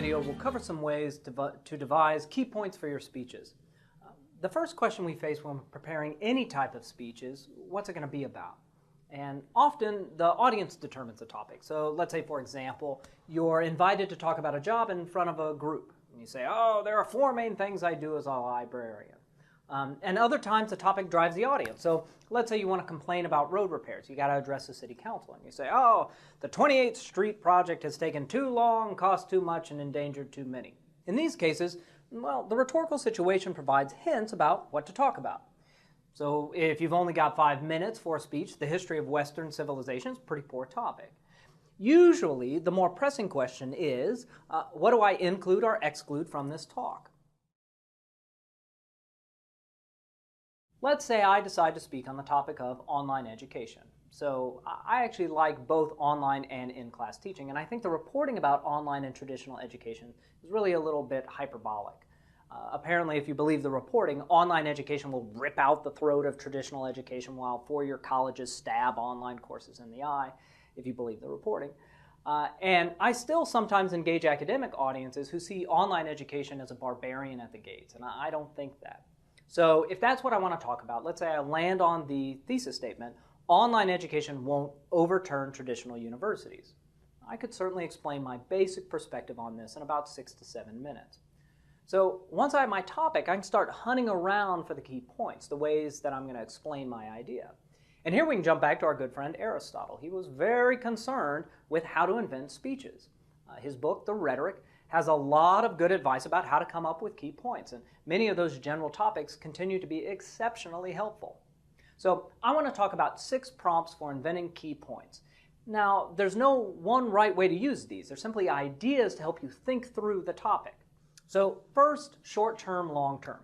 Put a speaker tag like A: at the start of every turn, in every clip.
A: video, we'll cover some ways to devise key points for your speeches. The first question we face when preparing any type of speech is, what's it going to be about? And often the audience determines the topic. So let's say, for example, you're invited to talk about a job in front of a group. And you say, oh, there are 4 main things I do as a librarian. And other times the topic drives the audience. So let's say you want to complain about road repairs. You got to address the city council. And you say, oh, the 28th Street project has taken too long, cost too much, and endangered too many. In these cases, well, the rhetorical situation provides hints about what to talk about. So if you've only got 5 minutes for a speech, the history of Western civilization is a pretty poor topic. Usually, the more pressing question is, what do I include or exclude from this talk? Let's say I decide to speak on the topic of online education. So I actually like both online and in-class teaching, and I think the reporting about online and traditional education is really a little bit hyperbolic. Apparently, if you believe the reporting, online education will rip out the throat of traditional education while four-year colleges stab online courses in the eye, if you believe the reporting. And I still sometimes engage academic audiences who see online education as a barbarian at the gates, and I don't think that. So if that's what I want to talk about, let's say I land on the thesis statement, online education won't overturn traditional universities. I could certainly explain my basic perspective on this in about 6 to 7 minutes. So once I have my topic, I can start hunting around for the key points, the ways that I'm going to explain my idea. And here we can jump back to our good friend Aristotle. He was very concerned with how to invent speeches. His book, The Rhetoric, has a lot of good advice about how to come up with key points, and many of those general topics continue to be exceptionally helpful. So I want to talk about 6 prompts for inventing key points. Now, there's no one right way to use these. They're simply ideas to help you think through the topic. So first, short-term, long-term.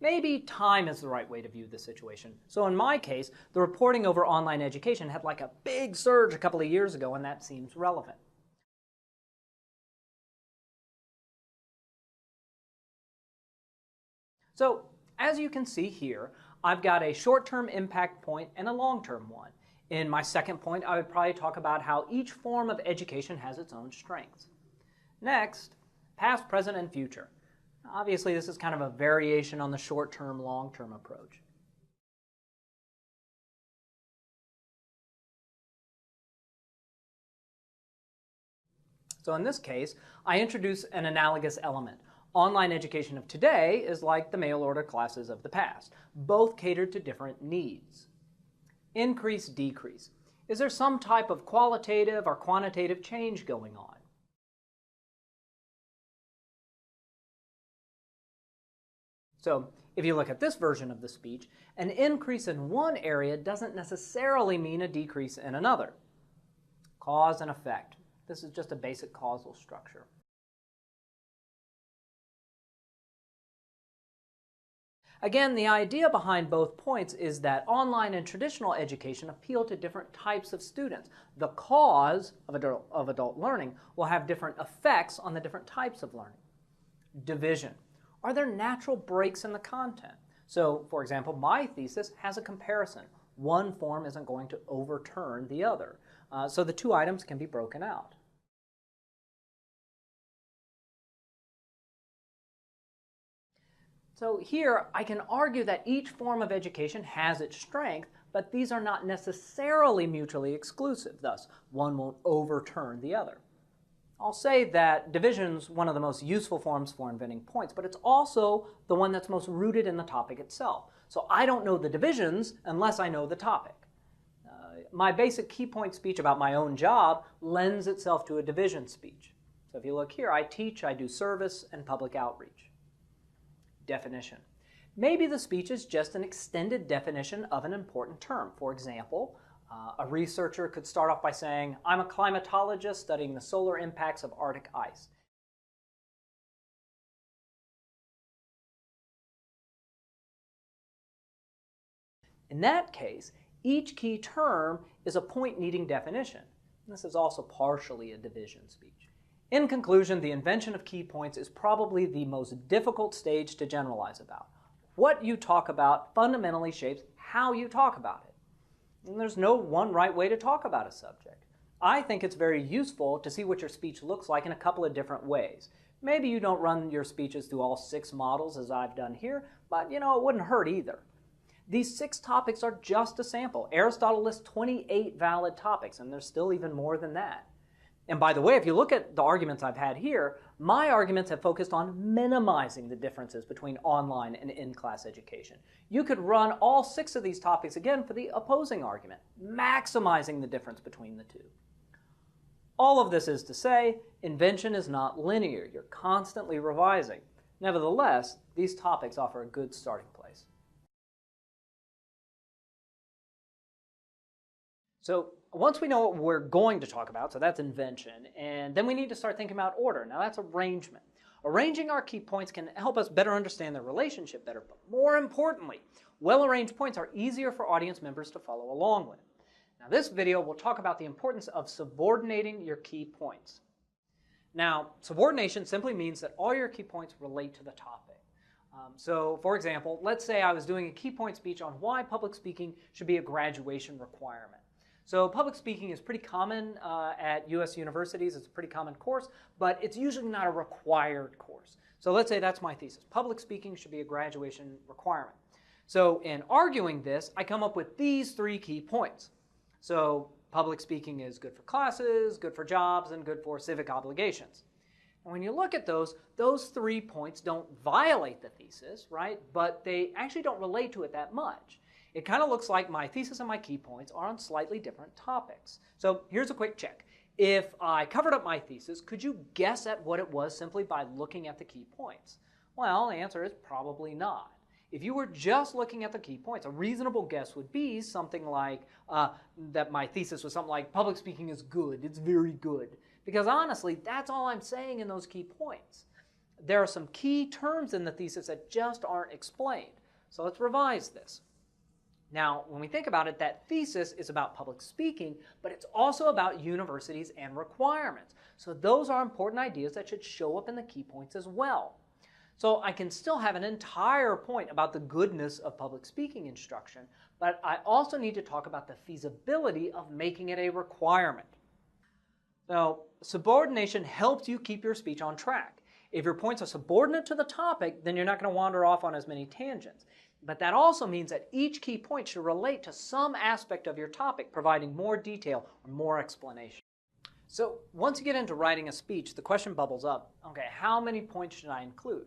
A: Maybe time is the right way to view the situation. So in my case, the reporting over online education had like a big surge a couple of years ago, and that seems relevant. So as you can see here, I've got a short-term impact point and a long-term one. In my second point, I would probably talk about how each form of education has its own strengths. Next, past, present, and future. Obviously, this is kind of a variation on the short-term, long-term approach. So in this case, I introduce an analogous element. Online education of today is like the mail-order classes of the past. Both catered to different needs. Increase, decrease. Is there some type of qualitative or quantitative change going on? So if you look at this version of the speech, an increase in one area doesn't necessarily mean a decrease in another. Cause and effect. This is just a basic causal structure. Again, the idea behind both points is that online and traditional education appeal to different types of students. The cause of adult learning will have different effects on the different types of learning. Division. Are there natural breaks in the content? So, for example, my thesis has a comparison. One form isn't going to overturn the other. So the 2 items can be broken out. So here, I can argue that each form of education has its strength, but these are not necessarily mutually exclusive. Thus, one won't overturn the other. I'll say that division's one of the most useful forms for inventing points, but it's also the one that's most rooted in the topic itself. So I don't know the divisions unless I know the topic. My basic key point speech about my own job lends itself to a division speech. So if you look here, I teach, I do service, and public outreach. Definition. Maybe the speech is just an extended definition of an important term. For example, a researcher could start off by saying, I'm a climatologist studying the solar impacts of Arctic ice. In that case, each key term is a point needing definition. This is also partially a division speech. In conclusion, the invention of key points is probably the most difficult stage to generalize about. What you talk about fundamentally shapes how you talk about it. And there's no one right way to talk about a subject. I think it's very useful to see what your speech looks like in a couple of different ways. Maybe you don't run your speeches through all 6 models as I've done here, but it wouldn't hurt either. These 6 topics are just a sample. Aristotle lists 28 valid topics, and there's still even more than that. And by the way, if you look at the arguments I've had here, my arguments have focused on minimizing the differences between online and in-class education. You could run all 6 of these topics again for the opposing argument, maximizing the difference between the two. All of this is to say, invention is not linear. You're constantly revising. Nevertheless, these topics offer a good starting place. So once we know what we're going to talk about, so that's invention, and then we need to start thinking about order. Now that's arrangement. Arranging our key points can help us better understand their relationship better, but more importantly, well-arranged points are easier for audience members to follow along with. Now this video will talk about the importance of subordinating your key points. Now, subordination simply means that all your key points relate to the topic. So, for example, let's say I was doing a key point speech on why public speaking should be a graduation requirement. So public speaking is pretty common at U.S. universities. It's a pretty common course, but it's usually not a required course. So let's say that's my thesis. Public speaking should be a graduation requirement. So in arguing this, I come up with these 3 key points. So public speaking is good for classes, good for jobs, and good for civic obligations. And when you look at those 3 points don't violate the thesis, right? But they actually don't relate to it that much. It kind of looks like my thesis and my key points are on slightly different topics. So here's a quick check. If I covered up my thesis, could you guess at what it was simply by looking at the key points? Well, the answer is probably not. If you were just looking at the key points, a reasonable guess would be something like that my thesis was something like public speaking is good, it's very good. Because honestly, that's all I'm saying in those key points. There are some key terms in the thesis that just aren't explained. So let's revise this. Now, when we think about it, that thesis is about public speaking, but it's also about universities and requirements. So those are important ideas that should show up in the key points as well. So I can still have an entire point about the goodness of public speaking instruction, but I also need to talk about the feasibility of making it a requirement. So subordination helps you keep your speech on track. If your points are subordinate to the topic, then you're not going to wander off on as many tangents. But that also means that each key point should relate to some aspect of your topic, providing more detail or more explanation. So once you get into writing a speech, the question bubbles up, okay, how many points should I include?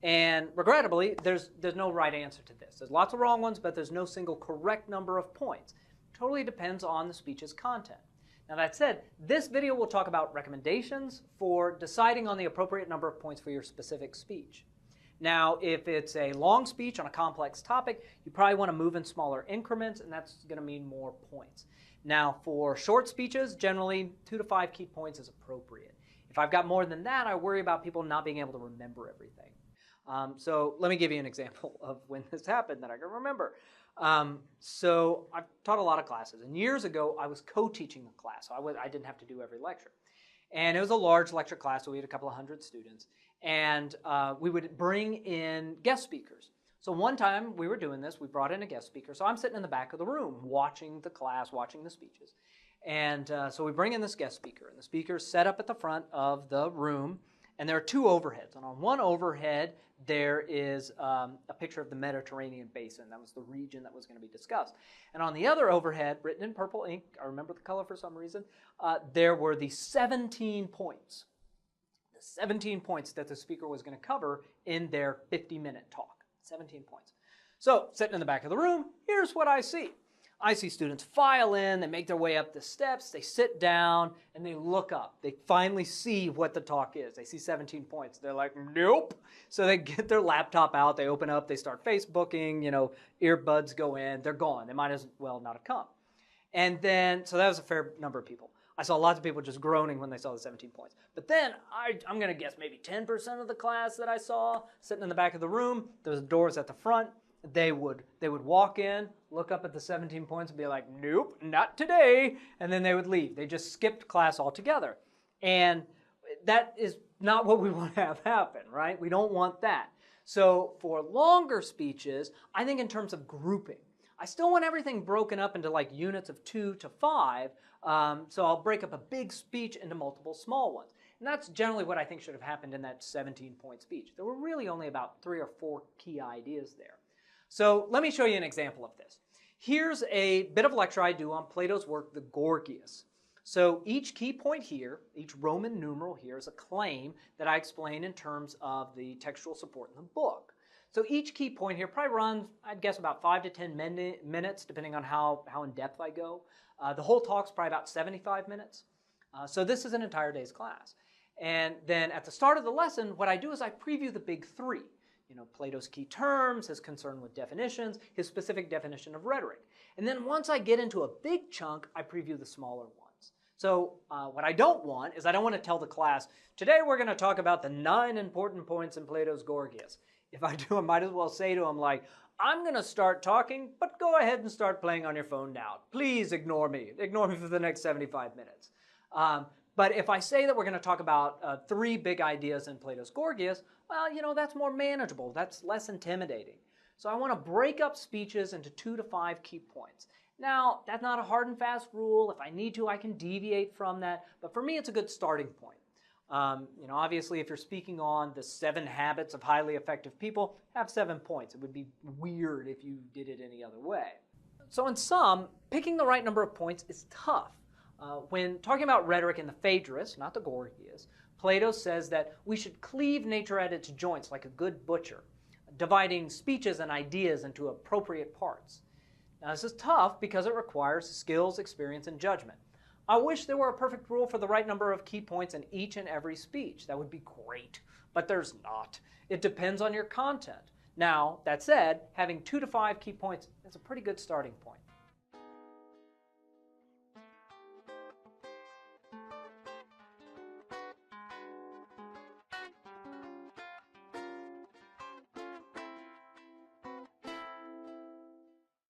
A: And regrettably, there's no right answer to this. There's lots of wrong ones, but there's no single correct number of points. It totally depends on the speech's content. Now that said, this video will talk about recommendations for deciding on the appropriate number of points for your specific speech. Now, if it's a long speech on a complex topic, you probably want to move in smaller increments, and that's going to mean more points. Now, for short speeches, generally 2 to 5 key points is appropriate. If I've got more than that, I worry about people not being able to remember everything. So let me give you an example of when this happened that I can remember. So I've taught a lot of classes, and years ago I was co-teaching the class, so I didn't have to do every lecture. And it was a large lecture class, so we had a couple of hundred students, and we would bring in guest speakers. So one time we were doing this, we brought in a guest speaker, so I'm sitting in the back of the room watching the class, watching the speeches. And so we bring in this guest speaker, and the speaker's set up at the front of the room, and there are 2 overheads. And on one overhead, there is a picture of the Mediterranean basin. That was the region that was going to be discussed. And on the other overhead, written in purple ink, I remember the color for some reason, there were the 17 points. The 17 points that the speaker was going to cover in their 50-minute talk. 17 points. So, sitting in the back of the room, here's what I see. I see students file in, they make their way up the steps, they sit down, and they look up. They finally see what the talk is. They see 17 points. They're like, nope. So they get their laptop out, they open up, they start Facebooking, earbuds go in, they're gone. They might as well not have come. And then, so that was a fair number of people. I saw lots of people just groaning when they saw the 17 points. But then, I'm going to guess maybe 10% of the class that I saw sitting in the back of the room, there was doors at the front. They would walk in, look up at the 17 points and be like, nope, not today, and then they would leave. They just skipped class altogether. And that is not what we want to have happen, right? We don't want that. So for longer speeches, I think in terms of grouping, I still want everything broken up into like units of 2 to 5, so I'll break up a big speech into multiple small ones. And that's generally what I think should have happened in that 17-point speech. There were really only about 3 or 4 key ideas there. So let me show you an example of this. Here's a bit of lecture I do on Plato's work, the Gorgias. So each key point here, each Roman numeral here, is a claim that I explain in terms of the textual support in the book. So each key point here probably runs, I'd guess, about 5 to 10 minutes, depending on how in depth I go. The whole talk's probably about 75 minutes. So this is an entire day's class. And then at the start of the lesson, what I do is I preview the big 3. Plato's key terms, his concern with definitions, his specific definition of rhetoric. And then once I get into a big chunk, I preview the smaller ones. So what I don't want is I don't want to tell the class, today we're going to talk about the 9 important points in Plato's Gorgias. If I do, I might as well say to them, like, I'm going to start talking, but go ahead and start playing on your phone now. Please ignore me. Ignore me for the next 75 minutes. But if I say that we're going to talk about 3 big ideas in Plato's Gorgias, well, that's more manageable. That's less intimidating. So I want to break up speeches into 2 to 5 key points. Now, that's not a hard and fast rule. If I need to, I can deviate from that. But for me, it's a good starting point. Obviously, if you're speaking on the 7 habits of highly effective people, have 7 points. It would be weird if you did it any other way. So in sum, picking the right number of points is tough. When talking about rhetoric in the Phaedrus, not the Gorgias, Plato says that we should cleave nature at its joints like a good butcher, dividing speeches and ideas into appropriate parts. Now, this is tough because it requires skills, experience, and judgment. I wish there were a perfect rule for the right number of key points in each and every speech. That would be great, but there's not. It depends on your content. Now, that said, having 2 to 5 key points is a pretty good starting point.